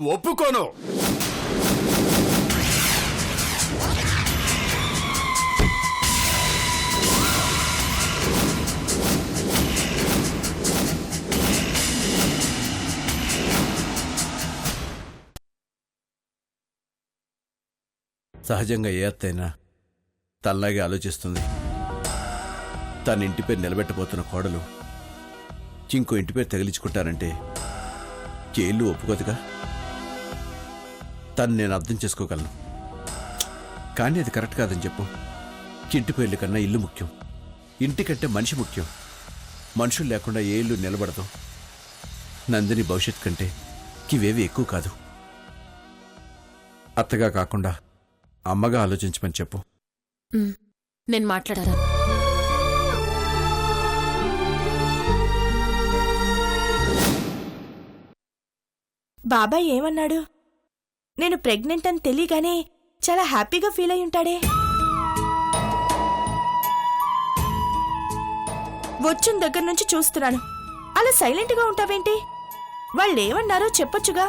ఒప్పుకోను. సహజంగా ఏ అత్తైనా తనలాగే ఆలోచిస్తుంది. తన ఇంటి పేరు నిలబెట్టబోతున్న కోడలు ఇంకో ఇంటి పేరు తగిలించుకుంటానంటే జైలు ఒప్పుకోదుగా. తను నేను అర్థం చేసుకోగలను, కానీ అది కరెక్ట్ కాదని చెప్పు. ఇంటి పేర్ల కన్నా ఇల్లు ముఖ్యం, ఇంటికంటే మనిషి ముఖ్యం. మనుషులు లేకుండా ఏ ఇల్లు నిలబడదు. నందిని భవిష్యత్ కంటే ఇవేవి ఎక్కువ కాదు. అత్తగా కాకుండా అమ్మగా ఆలోచించమని చెప్పు. నేను మాట్లాడాను. బాబాయ్ ఏమన్నాడు? నేను ప్రెగ్నెంట్ అని తెలియగానే చాలా హ్యాపీగా ఫీల్ అయి ఉంటాడే. వచ్చిన దగ్గర నుంచి చూస్తున్నాను, అలా సైలెంట్గా ఉంటావేంటి? వాళ్ళేమన్నారో చెప్పొచ్చుగా.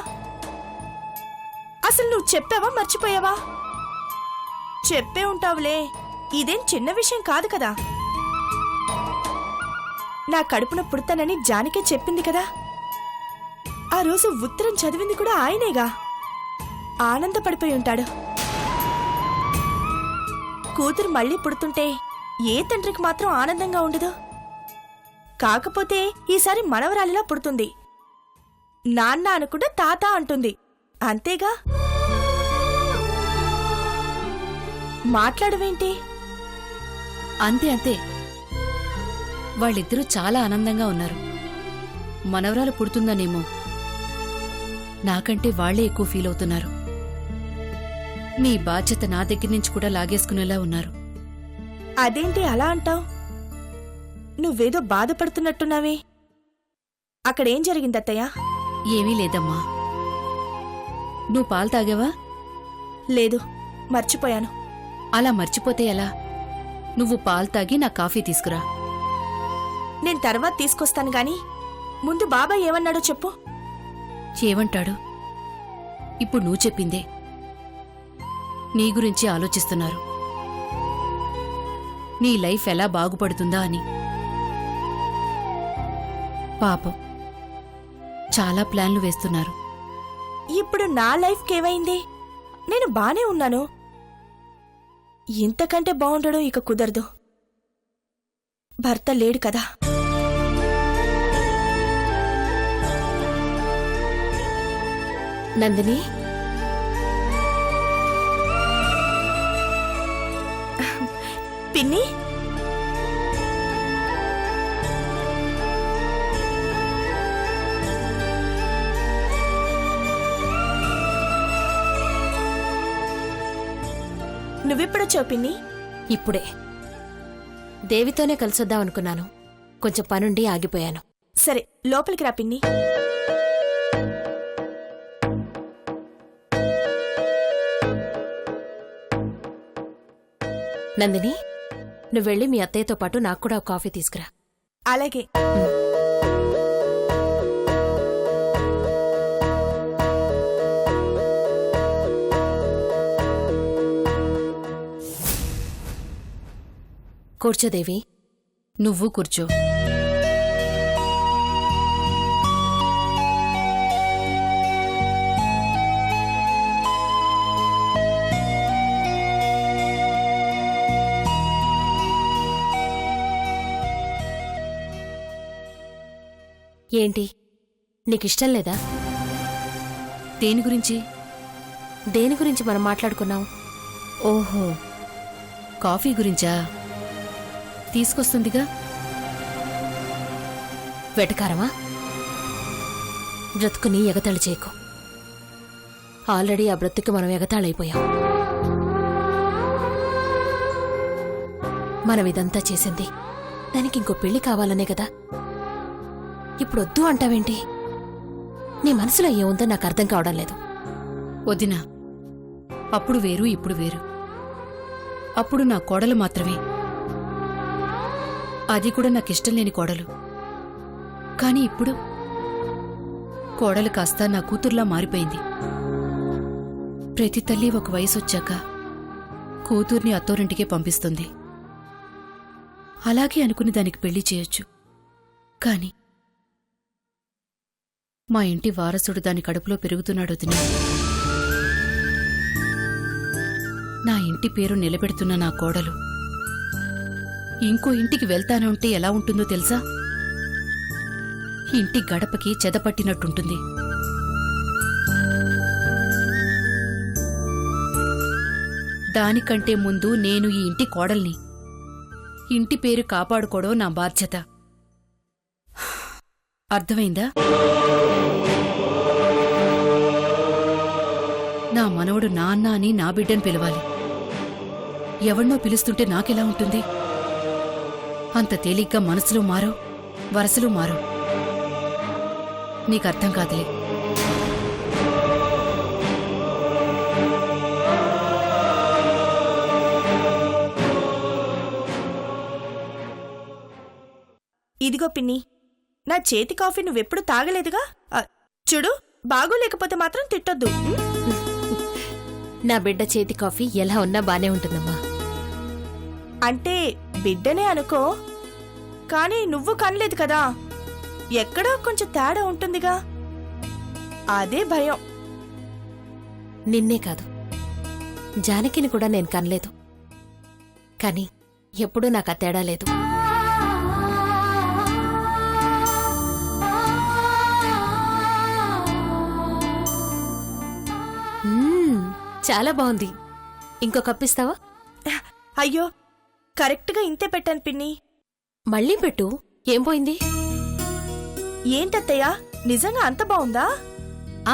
అసలు నువ్వు చెప్పావా మర్చిపోయావా? చెప్పే ఉంటావులే, ఇదేం చిన్న విషయం కాదు కదా. నా కడుపున పుడతానని జానికే చెప్పింది కదా. ఆ రోజు ఉత్తరం చదివింది కూడా ఆయనేగా. ఆనందపడిపోయి ఉంటాడు. కూతురు మళ్ళీ పుడుతుంటే ఏ తండ్రికి మాత్రం ఆనందంగా ఉండదు? కాకపోతే ఈసారి మనవరాలిలా పుడుతుంది. నాన్న అనుకుంటే తాత అంటుంది, అంతేగా. మాట్లాడవేంటి? అంతే అంతే, వాళ్ళిద్దరూ చాలా ఆనందంగా ఉన్నారు. మనవరాలు పుడుతుందనేమో, నాకంటే వాళ్లే ఎక్కువ ఫీల్ అవుతున్నారు. నీ బాధ్యత నా దగ్గర నుంచి కూడా లాగేసుకునేలా ఉన్నారు. అదేంటి అలా అంటావ్? నువ్వేదో బాధపడుతున్నట్టున్నావే. అక్కడేం జరిగిందత్తయ్యా? ఏమీ లేదమ్మా. నువ్వు పాలు తాగావా? లేదు, మర్చిపోయాను. అలా మర్చిపోతే ఎలా? నువ్వు పాలు తాగి నా కాఫీ తీసుకురా. నేను తర్వాత తీసుకొస్తాను గాని ముందు బాబాయ్ ఏమన్నాడో చెప్పు. ఏమంటాడు? ఇప్పుడు నువ్వు చెప్పిందే. నీ గురించి ఆలోచిస్తున్నారు, నీ లైఫ్ ఎలా బాగుపడుతుందా అని. పాపం, చాలా ప్లాన్లు వేస్తున్నారు. ఇప్పుడు నా లైఫ్కేమైంది? నేను బానే ఉన్నాను. ఇంతకంటే బాగుండడం ఇక కుదరదు. భర్త లేడు కదా. నందిని, పిన్ని, నువ్వెప్పుడొచ్చావు పిన్ని? ఇప్పుడే. దేవితోనే కలిసొద్దామనుకున్నాను, కొంచెం పనుండి ఆగిపోయాను. సరే, లోపలికి రా పిన్ని. నందిని, నువ్వెళ్ళి మీ అత్తయ్యతో పాటు నాకు కూడా ఒక కాఫీ తీసుకురా. అలాగే. కూర్చోదేవి. నువ్వు కూర్చో. ఏంటి, నీకిష్టం లేదా? దేని గురించి? దేని గురించి మనం మాట్లాడుకున్నాం? ఓహో, కాఫీ గురించా? తీసుకొస్తుందిగా. వెటకారమా? బ్రతుకుని ఎగతాళి చేయకు. ఆల్రెడీ ఆ బ్రతుకు మనం ఎగతాళైపోయాం. మనం ఇదంతా చేసింది దానికి ఇంకో పెళ్లి కావాలనే కదా. ఇప్పుడు వద్దు అంటావేంటి? నీ మనసులో ఏముందో నాకు అర్థం కావడం లేదు. వదినా, అప్పుడు వేరు ఇప్పుడు వేరు. అప్పుడు నా కోడలు మాత్రమే, అది కూడా నాకిష్టం లేని కోడలు. కాని ఇప్పుడు కోడలు కాస్త నా కూతుర్లా మారిపోయింది. ప్రతి తల్లి ఒక వయసొచ్చాక కూతుర్ని అత్తోరింటికే పంపిస్తుంది. అలాగే అనుకుని దానికి పెళ్లి చేయొచ్చు. కాని మా ఇంటి వారసుడు దాని కడుపులో పెరుగుతున్నాడు వదినా. నా ఇంటి పేరు నిలబెడుతున్న నా కోడలు ఇంకో ఇంటికి వెళ్తానంటే ఎలా ఉంటుందో తెలుసా? ఇంటి గడపకి చెదపట్టినట్టుంటుంది. దానికంటే ముందు నేను ఈ ఇంటి కోడల్ని. ఇంటి పేరు కాపాడుకోవడం నా బాధ్యత. అర్థమైందా? నా మనవడు నాన్న అని నా బిడ్డను పిలవాలి. ఎవణ్ణో పిలుస్తుంటే నాకెలా ఉంటుంది? అంత తేలిగ్గా మనసులు మారో, వరసలు మారో. నీకర్థం కాదులే. ఇదిగో పిన్ని, నా చేతి కాఫీ నువ్వెప్పుడు తాగలేదుగా. చూడు, బాగోలేకపోతే మాత్రం తిట్టొద్దు. నా బిడ్డ చేతి కాఫీ ఎలా ఉన్నా బానే ఉంటుందమ్మా. అంటే బిడ్డనే అనుకో, కానీ నువ్వు కనలేదు కదా. ఎక్కడో కొంచెం తేడా ఉంటుందిగా, అదే భయం. నిన్నే కాదు, జానకిని కూడా నేను కనలేదు. కాని ఎప్పుడూ నాకు ఆ తేడా లేదు. చాలా బాగుంది. ఇంకో కప్పిస్తావా? అయ్యో, కరెక్ట్గా ఇంతే పెట్టాను పిన్ని. మళ్ళీ పెట్టు. ఏం పోయింది? ఏంటత్తయ్యా, నిజంగా అంత బావుందా?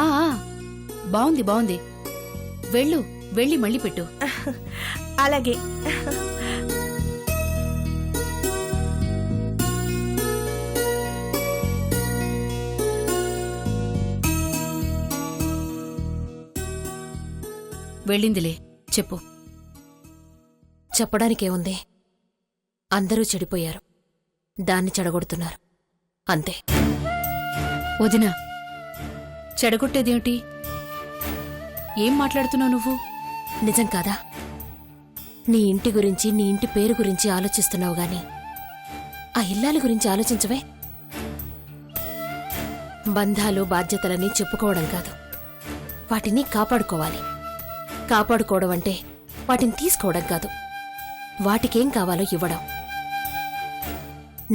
ఆ బావుంది బావుంది. వెళ్ళి మళ్ళీ పెట్టు. అలాగే. వెళ్ళిందిలే, చెప్పు. చెప్పడానికేముంది? అందరూ చెడిపోయారు, దాన్ని చెడగొడుతున్నారు, అంతే. వదినా, చెడగొట్టేదేమిటి? ఏం మాట్లాడుతున్నావు నువ్వు? నిజం కాదా? నీ ఇంటి గురించి, నీ ఇంటి పేరు గురించి ఆలోచిస్తున్నావు గాని ఆ ఇల్లాలి గురించి ఆలోచించవే. బంధాలు బాధ్యతలని చెప్పుకోవడం కాదు, వాటిని కాపాడుకోవాలి. కాపాడుకోవడం అంటే వాటిని తీసుకోవడం కాదు, వాటికేం కావాలో ఇవ్వడం.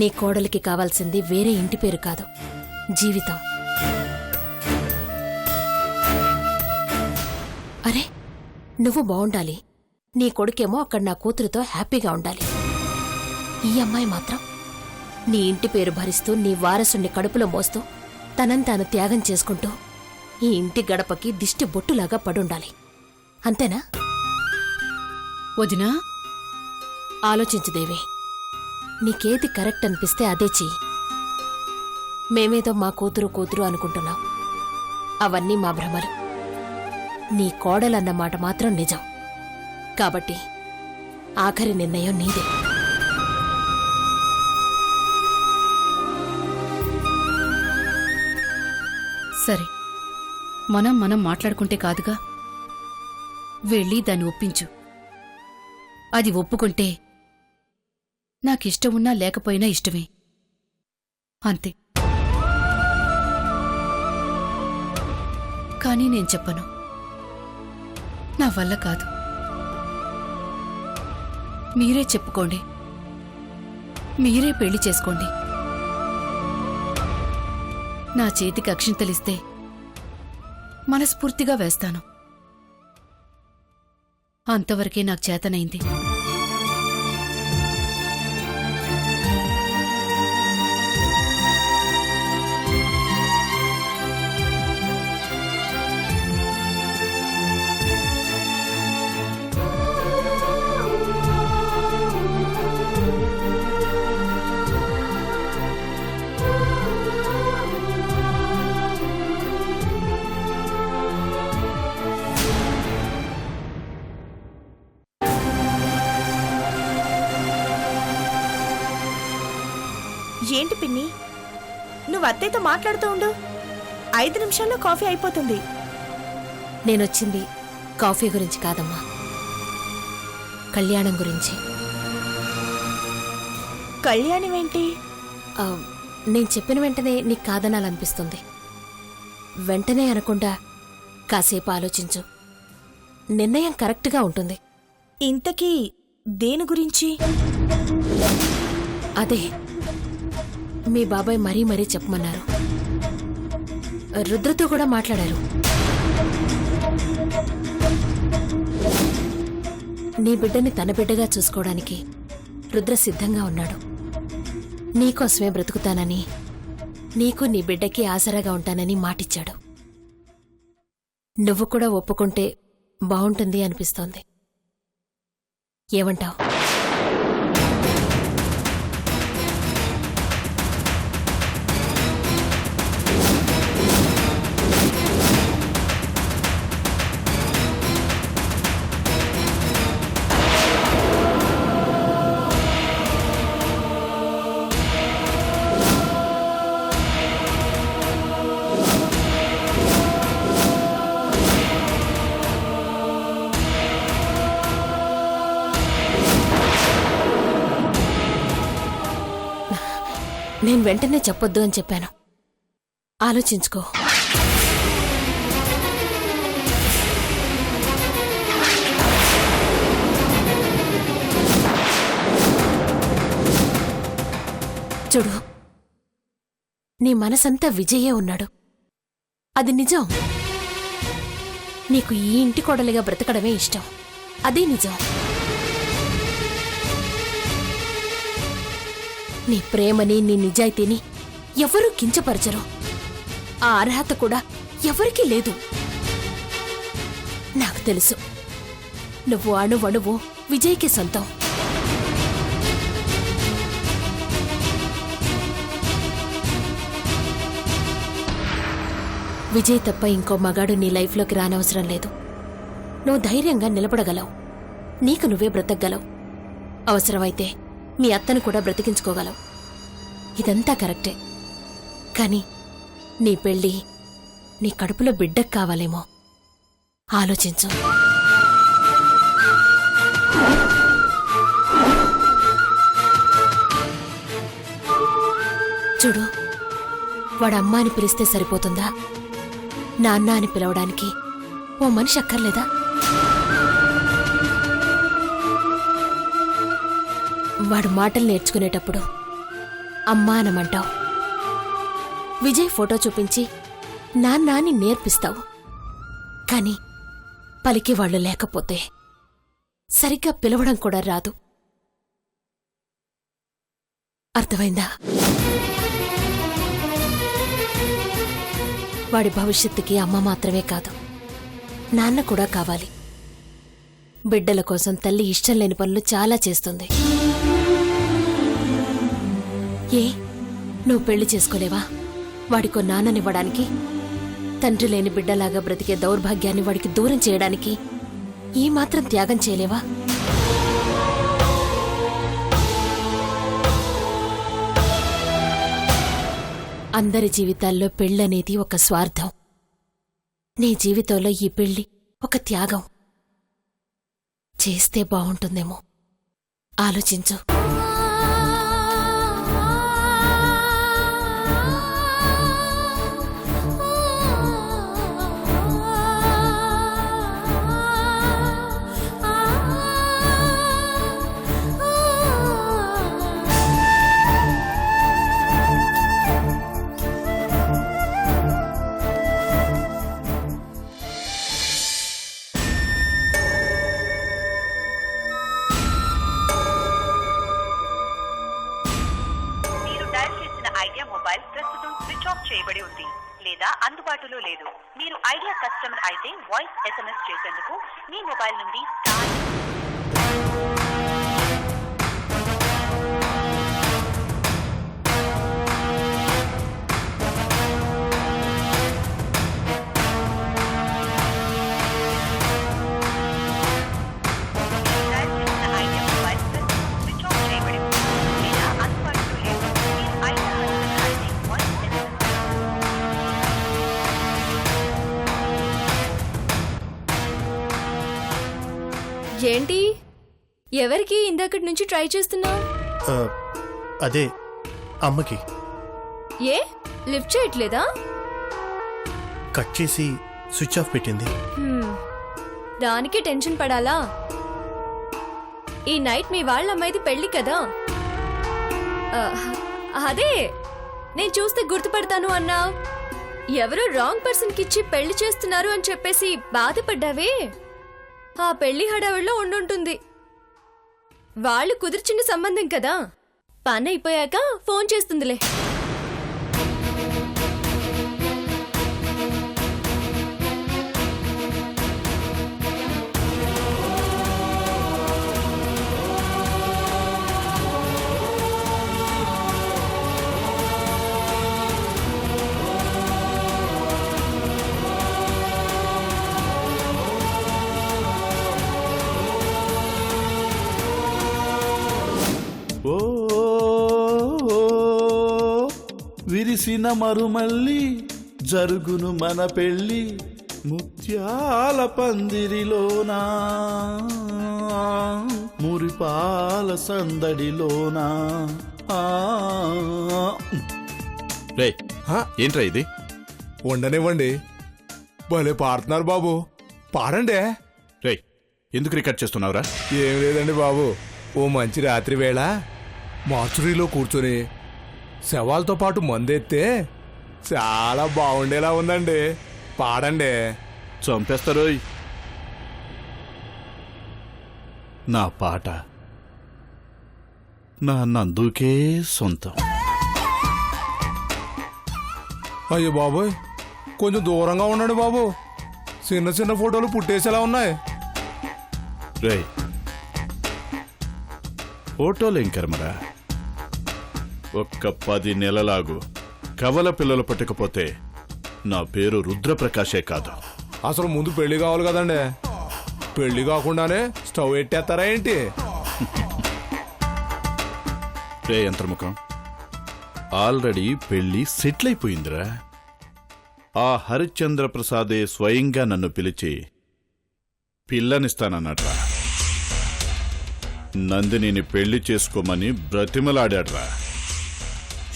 నీ కోడలికి కావాల్సింది వేరే ఇంటి పేరు కాదు, జీవితం. అరే, నువ్వు బావుండాలి, నీ కొడుకేమో అక్కడ నా కూతురుతో హ్యాపీగా ఉండాలి. ఈ అమ్మాయి మాత్రం నీ ఇంటి పేరు భరిస్తూ, నీ వారసుని కడుపులో మోస్తూ, తనంతాను త్యాగం చేసుకుంటూ ఈ ఇంటి గడపకి దిష్టి బొట్టులాగా పడుండాలి. అంతేనా? వదినా, ఆలోచించు దేవి. నీకేది కరెక్ట్ అనిపిస్తే అదే చెయ్యి. మేమేదో మా కూతురు అనుకుంటున్నాం, అవన్నీ మా భ్రమలు. నీ కోడలన్న మాట మాత్రం నిజం. కాబట్టి ఆఖరి నిర్ణయం నీదే. సరే, మనం మాట్లాడుకుంటే కాదుగా. వెళ్ళి దాన్ని ఒప్పించు. అది ఒప్పుకుంటే నాకిష్టమున్నా లేకపోయినా ఇష్టమే, అంతే. కానీ నేను చెప్పను, నా వల్ల కాదు. మీరే చెప్పుకోండి, మీరే పెళ్లి చేసుకోండి. నా చేతికి అక్షింతలిస్తే మనస్ఫూర్తిగా వేస్తాను. అంతవరకే నాకు చేతనైంది. ఏంటి పిన్ని, నువ్వు అత్తయ్యతో మాట్లాడుతూ ఉండు. 5 నిమిషాల్లో కాఫీ అయిపోతుంది. నేనొచ్చింది కాఫీ గురించి కాదమ్మా, కళ్యాణం గురించి. కళ్యాణం ఏంటి? ఆ, నేను చెప్పిన వెంటనే నీకు కాదనాలనిపిస్తుంది. వెంటనే అనకుండా కాసేపు ఆలోచించు. నిర్ణయం కరెక్ట్గా ఉంటుంది. ఇంతకీ దేని గురించి? అదే మీ బాబాయ్ మరీ మరీ చెప్పమన్నారు. రుద్రతో కూడా మాట్లాడారు. నీ బిడ్డని తన బిడ్డగా చూసుకోవడానికి రుద్ర సిద్ధంగా ఉన్నాడు. నీకోసమే బ్రతుకుతానని, నీకు నీ బిడ్డకి ఆసరాగా ఉంటానని మాటిచ్చాడు. నువ్వు కూడా ఒప్పుకుంటే బావుంటుంది అనిపిస్తోంది. ఏమంటావ్? నేను వెంటనే చెప్పొద్దు అని చెప్పాను. ఆలోచించుకో. చూడు, నీ మనసంతా విజయే ఉన్నాడు. అది నిజం. నీకు ఈ ఇంటి కోడలిగా బ్రతకడమే ఇష్టం. అదే నిజం. నీ ప్రేమని, నీ నిజాయితీని ఎవరూ కించపరచరు. ఆ అర్హత కూడా ఎవరికీ లేదు. నాకు తెలుసు, నువ్వు అణువణువు విజయ్కి సొంతం. విజయ్ తప్ప ఇంకో మగాడు నీ లైఫ్లోకి రానవసరం లేదు. నువ్వు ధైర్యంగా నిలబడగలవు. నీకు నువ్వే బ్రతకగలవు. అవసరమైతే మీ అత్తను కూడా బ్రతికించుకోగలవు. ఇదంతా కరెక్టే. కాని నీ పెళ్ళి నీ కడుపులో బిడ్డకు కావాలేమో. ఆలోచించు. చూడు, వాడు అమ్మ అని పిలిస్తే సరిపోతుందా? నాన్న అని పిలవడానికి ఓ మనిషి అక్కర్లేదా? వాడు మాటలు నేర్చుకునేటప్పుడు అమ్మా అనమంటావు. విజయ్ ఫోటో చూపించి నాన్న అని నేర్పిస్తావు. కాని పలికేవాళ్లు లేకపోతే సరిగ్గా పిలవడం కూడా రాదు. అర్థమైందా? వాడి భవిష్యత్తుకి అమ్మ మాత్రమే కాదు, నాన్న కూడా కావాలి. బిడ్డల కోసం తల్లి ఇష్టం లేని పనులు చాలా చేస్తుంది. ఏ, నువ్వు పెళ్లి చేసుకోలేవా? వాడికో నాన్ననివ్వడానికి, తండ్రి లేని బిడ్డలాగా బ్రతికే దౌర్భాగ్యాన్ని వాడికి దూరం చేయడానికి ఈ మాత్రం త్యాగం చేయలేవా? అందరి జీవితాల్లో పెళ్ళనేది ఒక స్వార్థం. నీ జీవితంలో ఈ పెళ్లి ఒక త్యాగం. చేస్తే బావుంటుందేమో. ఆలోచించు. మొబైల్ ప్రస్తుతం స్విచ్ ఆఫ్ చేయబడి ఉంది లేదా అందుబాటులో లేదు. మీరు ఐడియా కస్టమర్ అయితే వాయిస్ SMS చేసేందుకు మీ మొబైల్ నుండి ఏంటి ఎవరికి ఇందాకటి నుంచి ట్రై చేస్తున్నావు? అదే అమ్మకి ఏ లిఫ్ట్ చేయట్లేదా? కట్ చేసి స్విచ్ ఆఫ్ పెట్టింది. దానికి టెన్షన్ పడాలా? ఈ నైట్ మీ వాళ్ళ అమ్మాయిది పెళ్లి కదా. అదే నేను చూస్తే గుర్తుపడతాను అన్నా. ఎవరో రాంగ్ పర్సన్ కిచ్చి పెళ్లి చేస్తున్నారు అని చెప్పేసి బాధపడ్డావే, ఆ పెళ్లి హడావిడిలో ఉండుంటుంది. వాళ్ళు కుదిర్చిన సంబంధం కదా, పని అయిపోయాక ఫోన్ చేస్తుందిలే. ఓ విరిసిన మరుమల్లి జరుగును మన పెళ్ళి ముత్యాల పందిరిలోనా మురిపాల సందడిలోనా. రే ఏంట్రా ఇది? ఉండనివ్వండి, భలే పాడుతున్నారు బాబు, పాడండి. రే ఎందుకు రికార్డ్ చేస్తున్నావురా? ఏం లేదండి బాబు, ఓ మంచి రాత్రి వేళ మార్చురీలో కూర్చొని శవాలతో పాటు మందెత్తే చాలా బాగుండేలా ఉందండి, పాడండి. చంపేస్తారు. నా పాట నా నందుకే సొంతం. అయ్యో బాబోయ్, కొంచెం దూరంగా ఉండండి బాబు, చిన్న చిన్న ఫోటోలు పుట్టేసేలా ఉన్నాయి. రే ఫోటోలు ఏం కర్మరా, ఒక్క 10 నెలలాగు కవల పిల్లలు పట్టకపోతే నా పేరు రుద్రప్రకాశే కాదు. అసలు ముందు పెళ్లి కావాలి కదండి, పెళ్లి కాకుండానే స్టవ్ ఎట్టేస్తారా ఏంటి? రే యంత్రముఖం, ఆల్రెడీ పెళ్లి సెటిల్ అయిపోయిందిరా. ఆ హరిశ్చంద్ర ప్రసాదే స్వయంగా నన్ను పిలిచి పిల్లనిస్తానన్నట్రా. నందినిని పెళ్లి చేసుకోమని బ్రతిమలాడాడ్రా.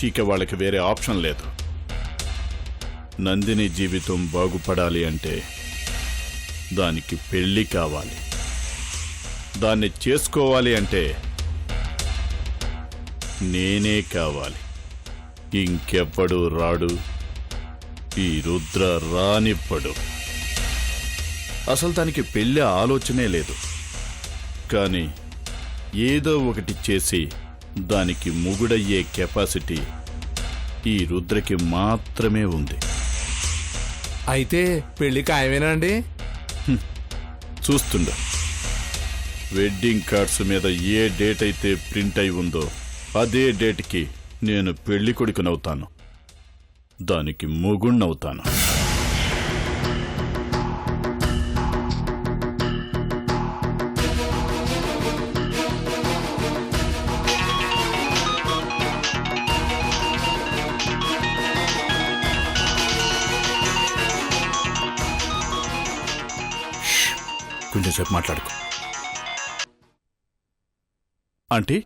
ఇక వాళ్ళకి వేరే ఆప్షన్ లేదు. నందిని జీవితం బాగుపడాలి అంటే దానికి పెళ్లి కావాలి. దాన్ని చేసుకోవాలి అంటే నేనే కావాలి, ఇంకెవ్వడు రాడు. ఈ రుద్ర రానివ్వడు. అసలు దానికి పెళ్లి ఆలోచనే లేదు. కానీ ఏదో ఒకటి చేసి దానికి ముగుడయ్యే కెపాసిటీ ఈ రుద్రకి మాత్రమే ఉంది. అయితే పెళ్లి ఖాయమేనండి? చూస్తుండ వెడ్డింగ్ కార్డ్స్ మీద ఏ డేట్ అయితే ప్రింట్ అయి ఉందో అదే డేట్కి నేను పెళ్లి కొడుకునవుతాను, దానికి మొగుణ్ణవుతాను. కొంచెంసేపు మాట్లాడుకో. ఆంటీ